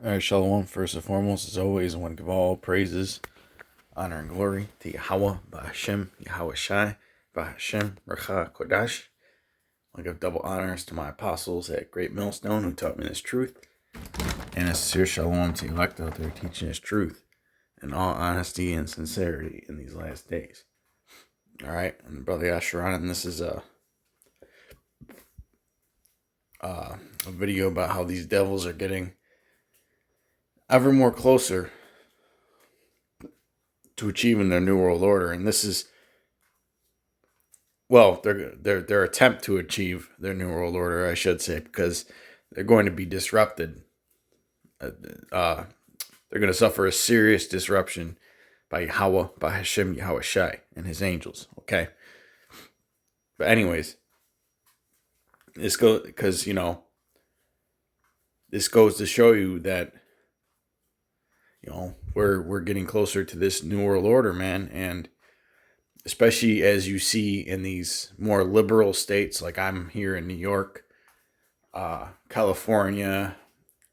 All right, Shalom. First and foremost, as always, I want to give all praises, honor, and glory to Yahweh, Ba'Hashem, Yahweh Shai, Ba'Hashem, Racha, Kodash. I give double honors to my apostles at Great Millstone who taught me this truth, and a sincere shalom to elect out there teaching this truth in all honesty and sincerity in these last days. All right, and Brother Yasharan, and this is a video about how these devils are getting ever more closer to achieving their new world order, and this is their attempt to achieve their new world order, I should say, because they're going to be disrupted. They're going to suffer a serious disruption by Yahweh, by Hashem, Yahweh Shai, and his angels. Okay, but anyways, this goes because this goes to show you that we're getting closer to this new world order, man, and especially as you see in these more liberal states, like I'm here in New York, California,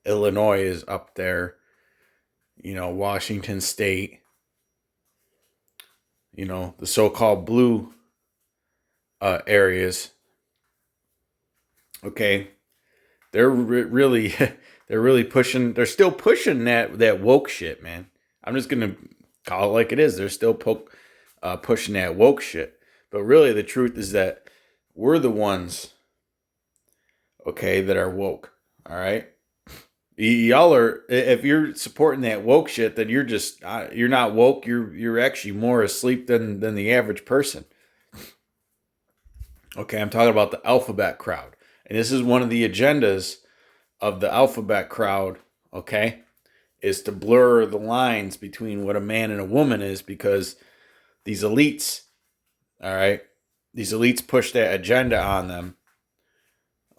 Illinois is up there, Washington State, the so-called blue areas. Okay, they're really they're really pushing. They're still pushing that woke shit, man. I'm just gonna call it like it is. They're still pushing that woke shit. But really, the truth is that we're the ones, okay, that are woke. All right, y'all are. If you're supporting that woke shit, then you're not woke. You're actually more asleep than the average person. Okay, I'm talking about the alphabet crowd, and this is one of the agendas of the alphabet crowd. Okay, is to blur the lines between what a man and a woman is, because these elites, all right, these elites push that agenda on them.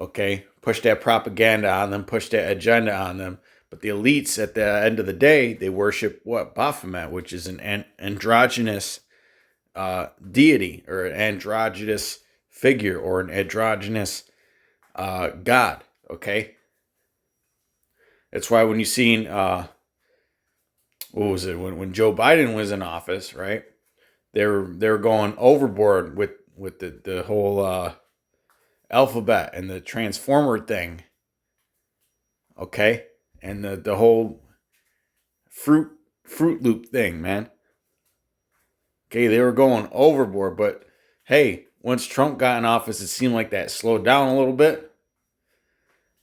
Okay, push that propaganda on them, push that agenda on them. But the elites, at the end of the day, they worship what? Baphomet, which is an androgynous deity, or an androgynous figure, or an androgynous god. Okay, that's why when you seen what was it when Joe Biden was in office, right? They were going overboard with the whole alphabet and the transformer thing. Okay, and the whole fruit loop thing, man. Okay, they were going overboard, but hey, once Trump got in office, it seemed like that slowed down a little bit.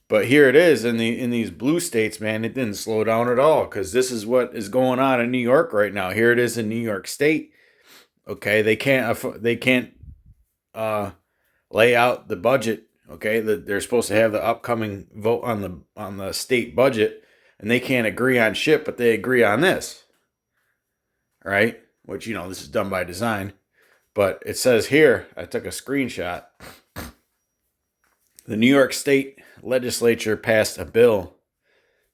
But here it is in these blue states, man. It didn't slow down at all, because this is what is going on in New York right now. Here it is in New York State. Okay, they can't lay out the budget. Okay, they're supposed to have the upcoming vote on the state budget, and they can't agree on shit, but they agree on this, right? Which this is done by design. But it says here, I took a screenshot. The New York State Legislature passed a bill,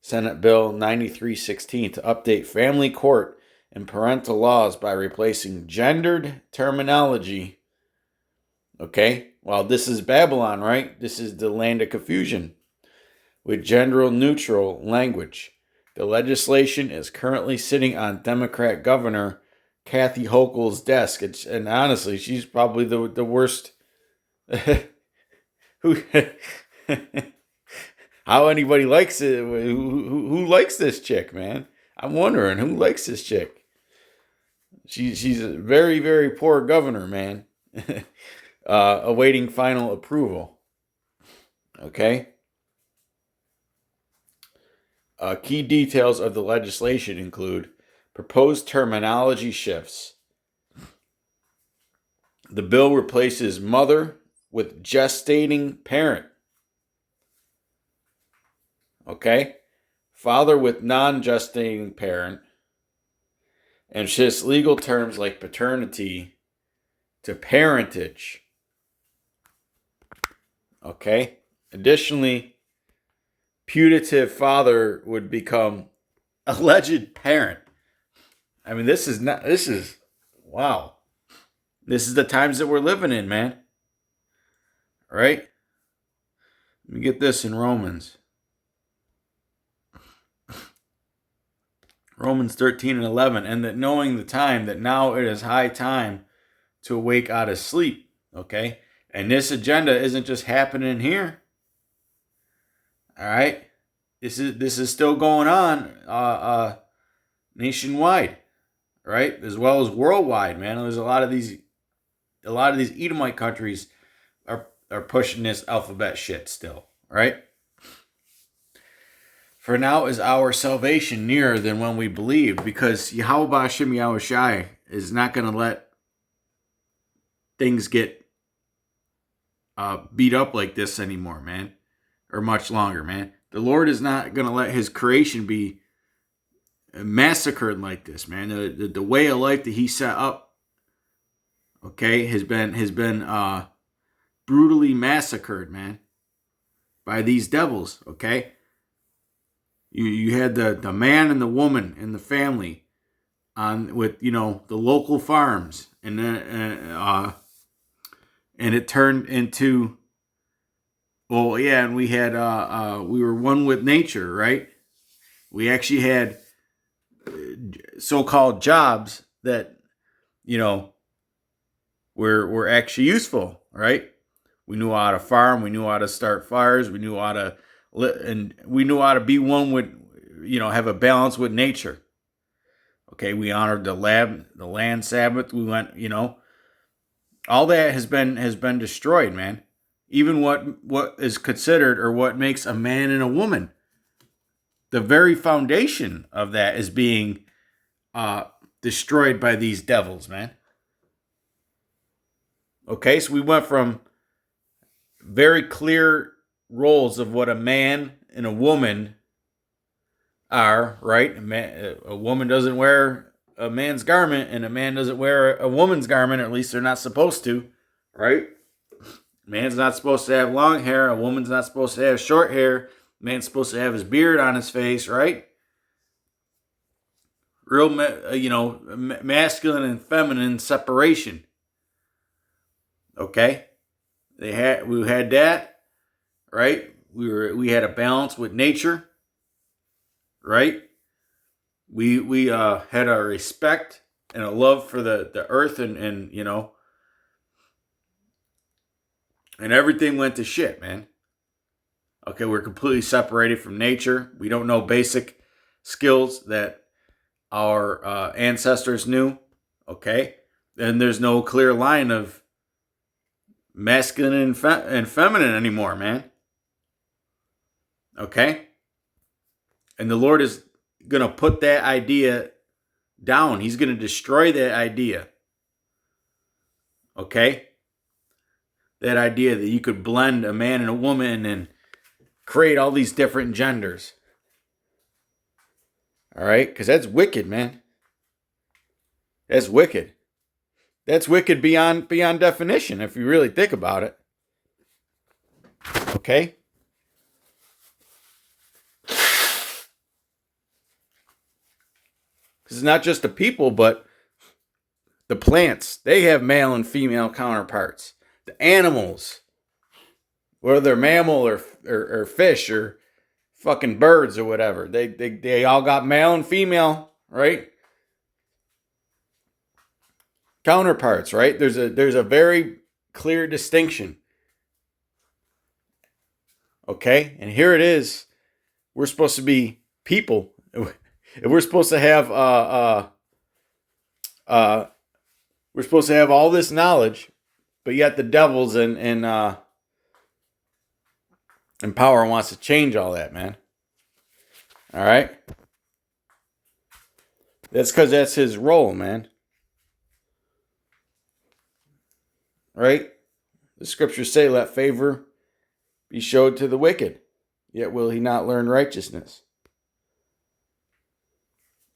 Senate Bill 9316, to update family court and parental laws by replacing gendered terminology. Okay, well, this is Babylon, right? This is the land of confusion, with gender neutral language. The legislation is currently sitting on Democrat Governor Kathy Hochul's desk. And honestly, she's probably the worst. Who? How anybody likes it? Who likes this chick, man? I'm wondering who likes this chick. She's a very, very poor governor, man. Awaiting final approval. Okay. Key details of the legislation include proposed terminology shifts. The bill replaces mother with gestating parent. Okay? Father with non-gestating parent. And shifts legal terms like paternity to parentage. Okay? Additionally, putative father would become alleged parent. I mean, this is wow. This is the times that we're living in, man. Right? Let me get this in Romans. Romans 13 and 11. And that knowing the time, that now it is high time to awake out of sleep. Okay? And this agenda isn't just happening here. All right? This is still going on nationwide, right? As well as worldwide, man. There's a lot of these Edomite countries are pushing this alphabet shit still, right? For now is our salvation nearer than when we believed, because Yahweh Hashem Yahushai is not going to let things get beat up like this anymore, man, or much longer, man. The Lord is not going to let his creation be massacred like this, man. The way of life that he set up, okay, has been brutally massacred, man, by these devils, okay? You had the man and the woman and the family on with, the local farms, and then and it turned into, well, yeah, and we had we were one with nature, right? We actually had so-called jobs that, were actually useful, right? We knew how to farm. We knew how to start fires. We knew how to and we knew how to be one with, have a balance with nature. Okay, we honored the land Sabbath. We went, all that has been destroyed, man. Even what is considered, or what makes a man and a woman, the very foundation of that is being destroyed by these devils, man. Okay, so we went from very clear roles of what a man and a woman are, right? A woman doesn't wear a man's garment, and a man doesn't wear a woman's garment, or at least they're not supposed to, right? A man's not supposed to have long hair. A woman's not supposed to have short hair. A man's supposed to have his beard on his face, right? Real, masculine and feminine separation. Okay? We had that, right? We had a balance with nature, right? We had a respect and a love for the earth, and and everything went to shit, man. Okay, we're completely separated from nature. We don't know basic skills that our ancestors knew. Okay, and there's no clear line of masculine and feminine anymore, man. Okay? And the Lord is going to put that idea down. He's going to destroy that idea. Okay? That idea that you could blend a man and a woman and create all these different genders. All right? Because that's wicked, man. That's wicked. That's wicked beyond definition, if you really think about it. Okay? Because it's not just the people, but the plants. They have male and female counterparts. The animals, whether they're mammal or fish or fucking birds or whatever, they all got male and female, right? Counterparts, right? There's a very clear distinction. Okay? And here it is. We're supposed to be people. We're supposed to have we're supposed to have all this knowledge, but yet the devils and power wants to change all that, man. All right? That's because that's his role, man. Right? The scriptures say, let favor be showed to the wicked, yet will he not learn righteousness.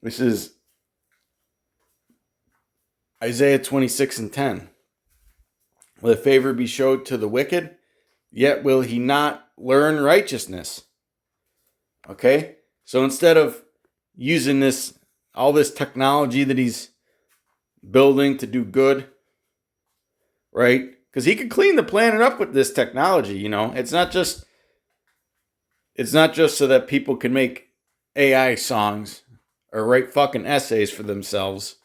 This is Isaiah 26 and 10. Let favor be showed to the wicked, yet will he not learn righteousness. Okay? So instead of using all this technology that he's building to do good, right? Because he could clean the planet up with this technology, It's not just so that people can make AI songs or write fucking essays for themselves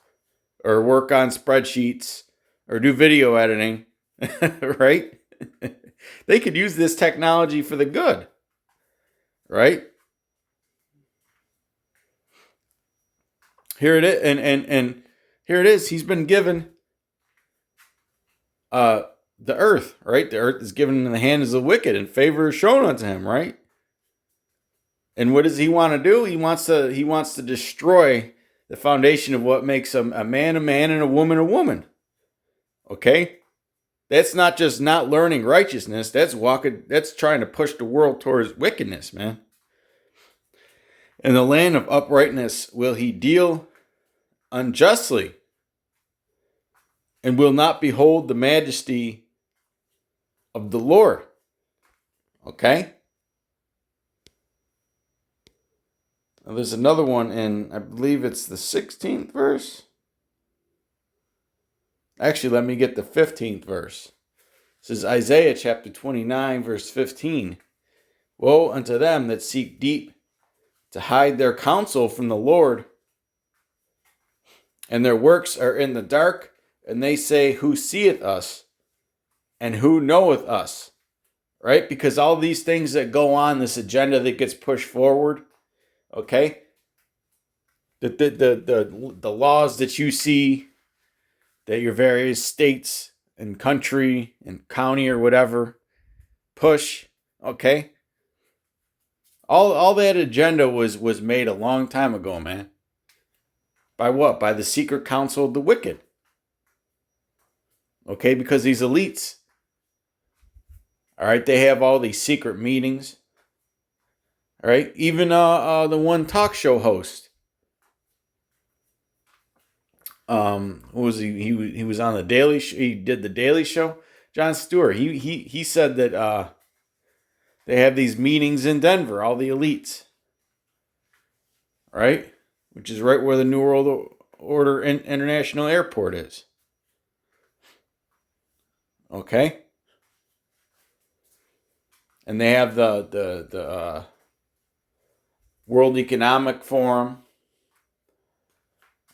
or work on spreadsheets or do video editing, right? They could use this technology for the good, right? Here it is, and here it is. He's been given the earth, right? The earth is given in the hands of the wicked, and favor is shown unto him, right? And what does he want to do? He wants to destroy the foundation of what makes a man, and a woman a woman. Okay? That's not just not learning righteousness. That's trying to push the world towards wickedness, man. In the land of uprightness will he deal unjustly, and will not behold the majesty of the Lord. Okay? Now there's another one in, I believe it's the 16th verse. Actually, let me get the 15th verse. This is Isaiah chapter 29, verse 15. Woe unto them that seek deep to hide their counsel from the Lord, and their works are in the dark, and they say, who seeth us, and who knoweth us? Right? Because all these things that go on, this agenda that gets pushed forward, okay? The laws that you see, that your various states and country and county or whatever push, okay? All that agenda was made a long time ago, man. By what? By the secret council of the wicked. Okay, because these elites, all right, they have all these secret meetings. All right, even the one talk show host, who was he was on the Daily Show. He did the Daily Show. Jon Stewart. He said that they have these meetings in Denver, all the elites, right? Which is right where the New World Order International Airport is. Okay? And they have the World Economic Forum,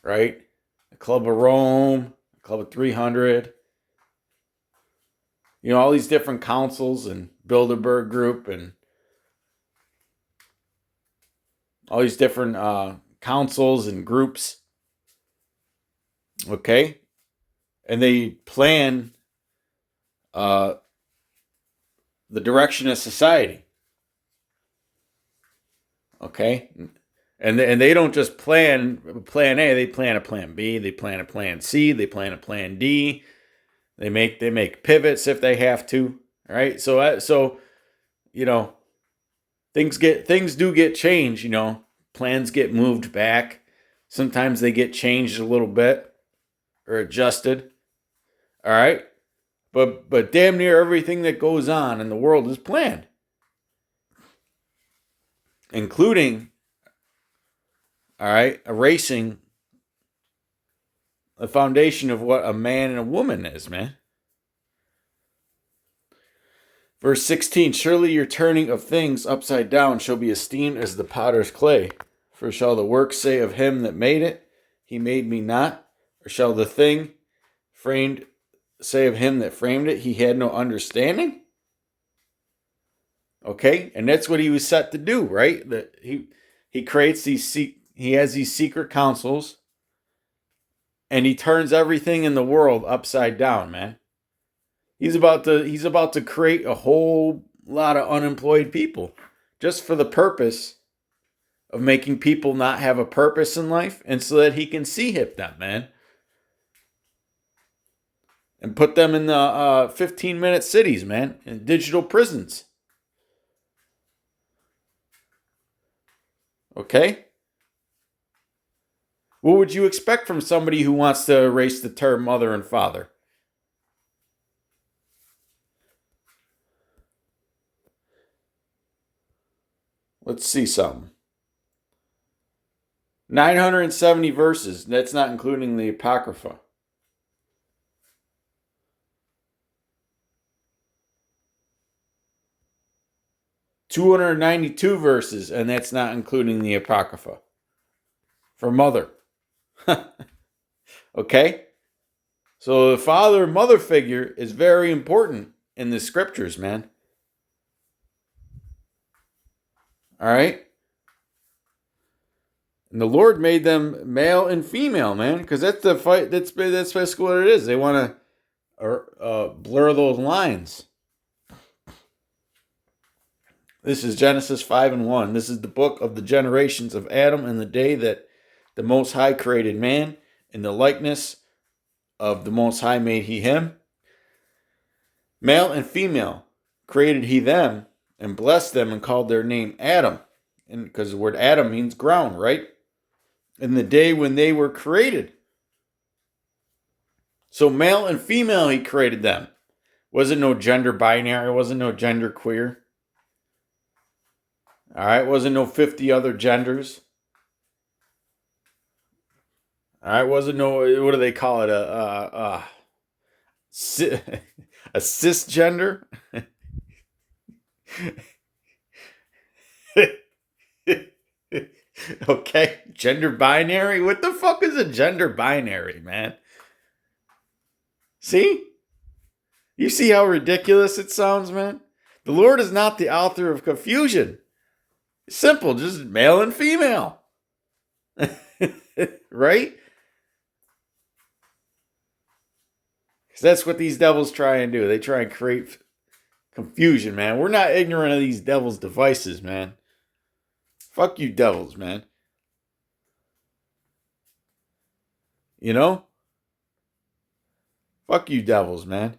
right? The Club of Rome, the Club of 300. You know, all these different councils and Bilderberg Group and all these different councils and groups. Okay? And they plan the direction of society. Okay? And they don't just plan A, they plan a plan B, they plan a plan C, they plan a plan D. They make pivots if they have to, right? So you know, things do get changed, you know. Plans get moved back. Sometimes they get changed a little bit or adjusted. All right? But damn near everything that goes on in the world is planned. Including, all right, erasing the foundation of what a man and a woman is, man. Verse 16, surely your turning of things upside down shall be esteemed as the potter's clay. For shall the work say of him that made it, he made me not? Or shall the thing framed say of him that framed it, he had no understanding? Okay, and that's what he was set to do, right? That he creates he has these secret councils, and he turns everything in the world upside down, man. He's about to create a whole lot of unemployed people just for the purpose of making people not have a purpose in life, and so that he can hip them, man. And put them in the 15-minute cities, man, in digital prisons. Okay? What would you expect from somebody who wants to erase the term mother and father? Let's see something. 970 verses. That's not including the Apocrypha. "292 verses, and that's not including the Apocrypha. for mother. Okay? So the father and mother figure is very important in the scriptures, man. All right? And the Lord made them male and female, man, because that's the fight. That's basically what it is. They want to blur those lines. This is Genesis 5:1. This is the book of the generations of Adam in the day that the Most High created man. In the likeness of the Most High made he him. Male and female created he them, and blessed them, and called their name Adam. And because the word Adam means ground, right? In the day when they were created. So male and female, he created them. Wasn't no gender binary, wasn't no gender queer. All right, wasn't no 50 other genders. All right, wasn't no, what do they call it? A cisgender? Okay, gender binary? What the fuck is a gender binary, man? See? You see how ridiculous it sounds, man? The Lord is not the author of confusion. It's simple, just male and female. Right? Because that's what these devils try and do. They try and create confusion, man. We're not ignorant of these devils' devices, man. Fuck you devils, man. You know? Fuck you devils, man.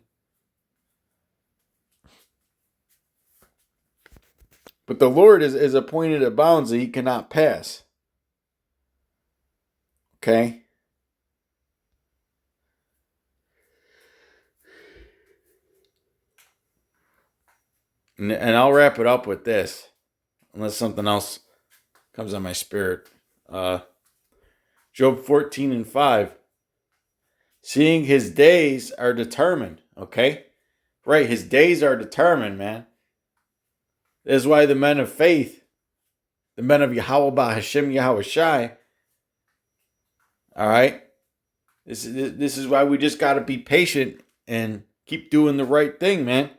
But the Lord is appointed at bounds that he cannot pass. Okay? And I'll wrap it up with this. Unless something else comes on my spirit. Job 14:5. Seeing his days are determined. Okay? Right, his days are determined, man. That's why the men of faith, the men of Yahweh Hashem Yahweh Shai, all right? This is why we just got to be patient and keep doing the right thing, man.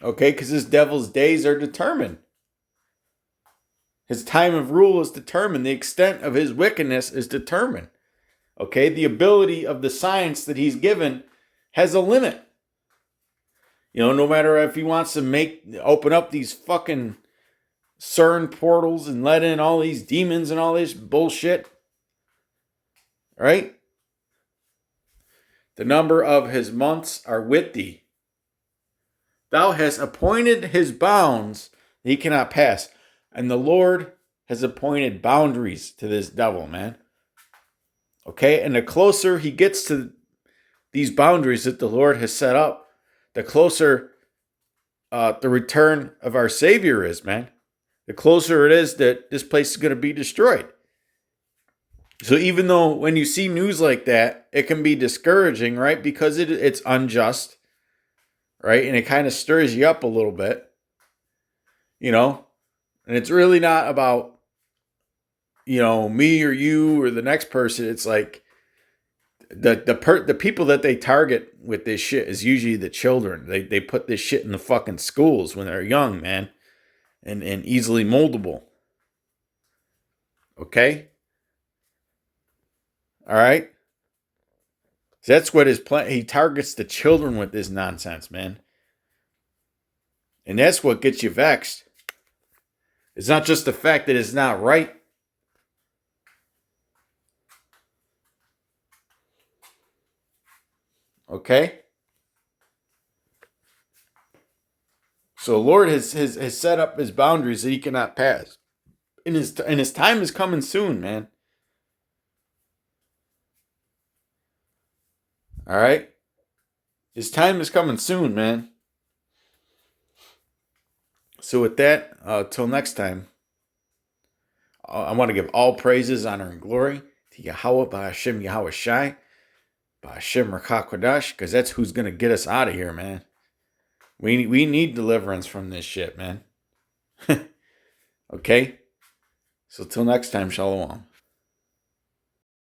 Okay? Because this devil's days are determined. His time of rule is determined. The extent of his wickedness is determined. Okay? The ability of the science that he's given has a limit. You know, no matter if he wants to open up these fucking CERN portals and let in all these demons and all this bullshit. Right? The number of his months are with thee. Thou hast appointed his bounds that he cannot pass. And the Lord has appointed boundaries to this devil, man. Okay? And the closer he gets to these boundaries that the Lord has set up, the closer the return of our Savior is, man. The closer it is that this place is going to be destroyed. So even though when you see news like that, it can be discouraging, right? Because it's unjust, right? And it kind of stirs you up a little bit, you know? And it's really not about, you know, me or you or the next person. It's like the people that they target with this shit is usually the children. They put this shit in the fucking schools when they're young, man. And easily moldable. Okay? All right? So that's what his plan. He targets the children with this nonsense, man. And that's what gets you vexed. It's not just the fact that it's not right. Okay? So the Lord has set up his boundaries that he cannot pass. And his time is coming soon, man. All right? His time is coming soon, man. So with that, till next time, I want to give all praises, honor, and glory to Yahweh, Ba'Hashem Yahweh Shai, Ba'Hashem Rakah Kodash, because that's who's going to get us out of here, man. We need deliverance from this shit, man. Okay? So till next time, shalom.